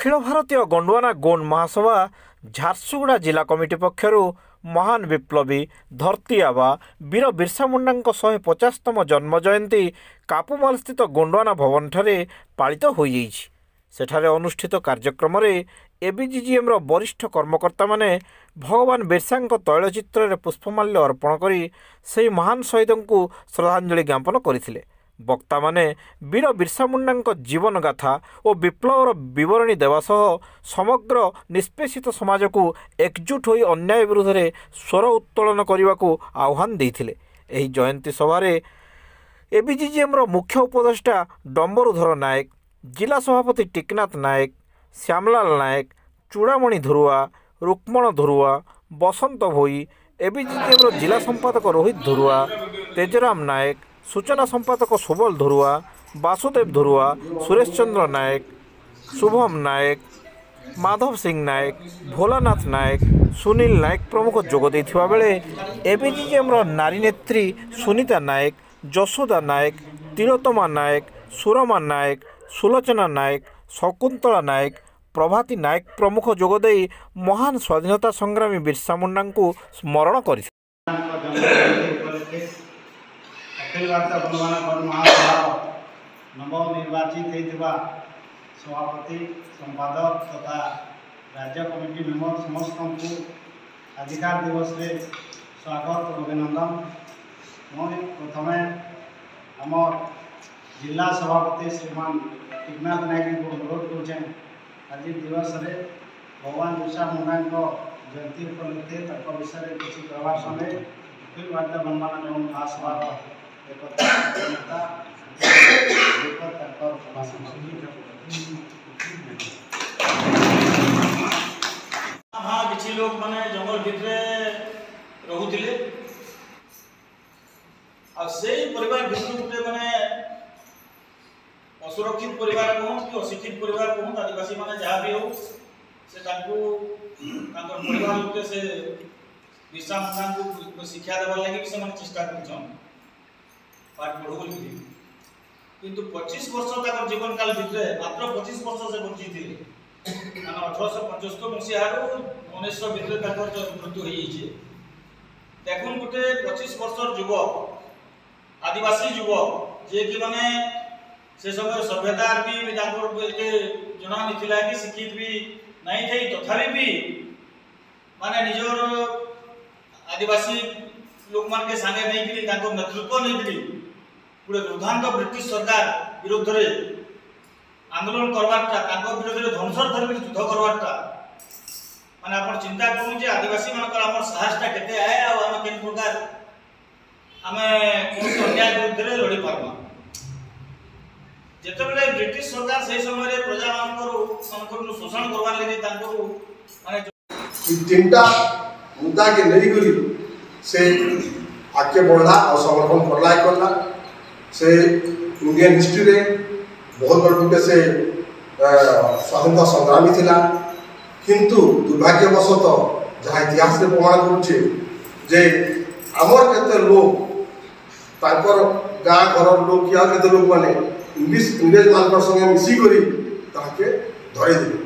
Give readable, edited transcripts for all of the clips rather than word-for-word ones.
अखिल भारतीय गोंडवाना गोंड महासभा झारसुगुड़ा जिला कमिटी पक्षर महान विप्लवी धरती आबा वीर बिरसा मुंडा 150तम जन्म जयंती कापुमाल स्थित गोंडवाना भवन ठारे पालित हो सेठारे अनुष्ठित कार्यक्रम एबीजीजीएम वरिष्ठ कर्मकर्ता माने भगवान बिरसा तैलचित्र में पुष्पमाल्य अर्पण कर से महान शहीद को श्रद्धांजलि ज्ञापन करते। वक्ता माने वीर बिरसा मुंडा जीवन गाथा और विप्लवर बरणी देवा सह समग्र निष्पेषित समाज को एकजुट हो अन्याय विरुद्ध में स्वर उत्तोलन करने को आह्वान देते। यह जयंती सभार एबीजीजीएम मुख्य उपदेष्टा डंबरुधर नायक, जिला सभापति टिकनाथ नायक, श्यामलाल नायक, चूड़ामणि धुरुआ, रुक्मण धुरुआ, बसंत भोई, एबीजीजीएम जिला संपादक रोहित धुरुआ, तेजराम नायक, सूचना संपादक सुबल धुरुआ, वासुदेव धुरुआ, सुरेश चंद्र नायक, शुभम नायक, माधव सिंह नायक, भोलानाथ नायक, सुनील नायक प्रमुख जोग देथिबा बेले एबीजीजीएम नारी नेत्री सुनीता नायक, जशोदा नायक, तिलोत्तमा नायक, सुरमा नायक, सुलोचना नायक, शकुंतला नायक, प्रभाती नायक प्रमुख जोगदे महान स्वाधीनता संग्रामी बिरसा मुंडा को स्मरण कर अखिल भारतीय गोंडवाना गोंड महासभा नवनिर्वाचित होता सभापति संपादक तथा राज्य कमिटी मेम्बर समस्त को अधिकार दिवस रे स्वागत और अभिनंदन। मैं प्रथम आम जिला सभापति श्रीमान टिकनाथ नायक को अनुरोध करुचे आज दिवस रे भगवान बिरसा मुंडा जयंती उपलक्षे विषय में किसी कहवा समय अखिल भारतीय गोंडवाना गोंड महासभा हाँ किसी लोग माने जंगल भितरे रहुथिले आ से परिवार भितर गुटे माने असुरक्षित परिवार कहूँ कि अशिक्षित परिवार कहूँ आदिवासी माने जहाँ भी हो से परिवार लोग से बिरसा मुंडा को शिक्षा देवार लगे से चेष्टा कर पाठ पढ़ो बोली किंतु 25 वर्ष तक जीवन काल भितर मात्र 25 वर्ष से बची थी 1875 मसीह 1900 भितर मृत्यु हो देखुन गोटे 25 वर्ष युवक आदिवासी युवक जे कि माने से समय सभ्यता भी जना निथिला कि शिक्षित भी नहीं थे तथापि भी माने निजर आदिवासी लोक मान के संगे नहीं कि नेतृत्व नहीं कि पूरे दुर्दांत ब्रिटिश सरकार विरुद्ध रे आंदोलन करवाटा विरुद्ध में ध्वंसर धर्म युद्ध करवाटा माने आपण चिंता करूँ जे आदिवासी मान आम साहसटा केते आए आम के प्रकार आम कौन अन्याय विरुद्ध में लड़ी पार्मा जिते ब्रिटिश सरकार से समय प्रजा मान शोषण करवार लगे माने तीनटा मुद्दा के नहीं करी से आगे बढ़ला और समर्थन करला से इंडियन हिस्ट्री रे बहुत बड़ गुटे से स्वाधीनता संग्रामी थिला किंतु दुर्भाग्यवशत जहाँ इतिहास में प्रमाण करुचे जे आमर केते लोग तांकर गाँ घर लोग या केते लोग माने इंग्रेज मान संगे मिसी करी ताके धरे दिले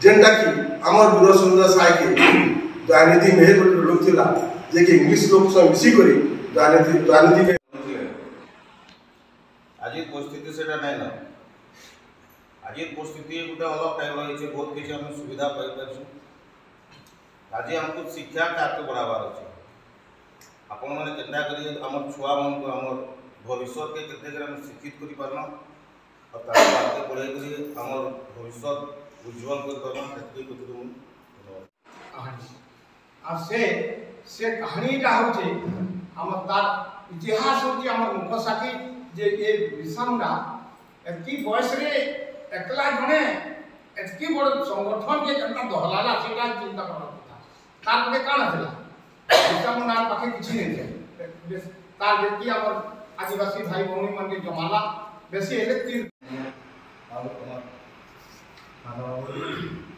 जेनटा कि आमर वीर सुंदर साय के दयानिधि मेहर लोग थिला जे कि इंग्लिश लोग से मिसी करी दयानिधि आज परिस्थिति से नहीं ना आज परिस्थिति गोटे अलग टाइम रही बहुत किसी आम सुविधा पाई आज आमको शिक्षा के आगे बढ़ावार अच्छे आपण मैंने चिंता करें आम छुआ मान को आम भविष्य के केते शिक्षित कर पार्मा और आगे बढ़ाई आम भविष्य उज्जवल कर से कहानीटा होचे हम तार इतिहास होची हमर मुख साथी जे ए बिरसा मुंडा एतकी बयस रे एकला जने एतकी बड़ संगठन के जनता दहलाला सेटा चिंता करना था तार में काना थिला बिरसा मुंडा पाखे किछि नै थे तार जेती हमर आदिवासी भाई भौणी मन के जमाला बेसी इलेक्ट्रिक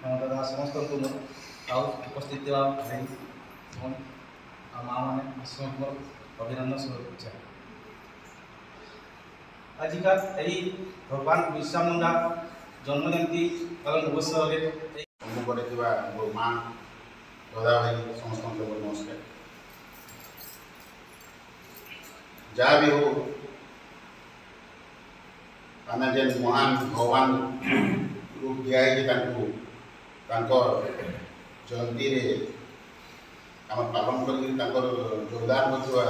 दादा समस्त को उपस्थित भाई माँ मैंने समस्त अभिनंदन शुभेच्छा। आजिका यही भगवान बिरसा मुंडा जन्म जयंती पालन अवसर सम्मुखରେ ଥିବା ମୋ ମା ଦାଦା ଭାଇ ସମସ୍ତଙ୍କୁ ନମସ୍କାର। ଯାହା ବି ହଉ ଆମେ ଯେନ୍ ମହାନ ଭଗବାନ ରୂପ ଦିଆହେଇଛି ତାଙ୍କର ଜୟନ୍ତୀରେ ଆମେ ପାଳନ କରିକି ତାଙ୍କର ଯୋଗଦାନ କରିଥିବା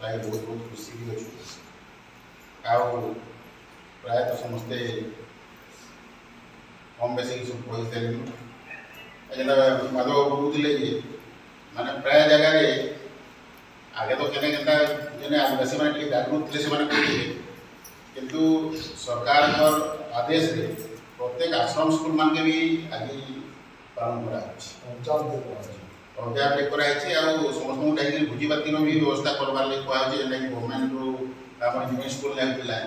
ଲାଗି ବହୁତ ବହୁତ ଖୁସି ବି ଅଛୁ। ଆଉ ପ୍ରାୟତଃ ସମସ୍ତେ କମ୍ ବେଶୀ ସବୁ କହିସାରିଲୁ। ଯେନ୍ତା ମାଧବ କହୁଥିଲେ ଯେ ମାନେ ପ୍ରାୟ ଜାଗାରେ ଆଗେ ତ କେନ୍ତା ଯେନେ ଆଦିବାସୀମାନେ ଟିକେ ଜାଗୃତ ସେମାନେ କହୁଥିଲେ, କିନ୍ତୁ ସରକାରଙ୍କର ଆଦେଶରେ ପ୍ରତ୍ୟେକ ଆଶ୍ରମ ସ୍କୁଲମାନକେ ବି ଆଜି ପାଳନ କରାହେଉଛି, ପଞ୍ଚାୟତ କରାହେଇଛି। ଆଉ ସମସ୍ତଙ୍କୁ ଯାଇକି ଭୋଜି ଭାତିର ବି ବ୍ୟବସ୍ଥା କରବାର୍ ଲାଗି କୁହାହେଉଛି, ଯେନ୍ଟାକି ଗଭର୍ଣ୍ଣମେଣ୍ଟରୁ ଆମର ୟୁନିଟ୍ ସ୍କୁଲ ଲାଗିଥିଲା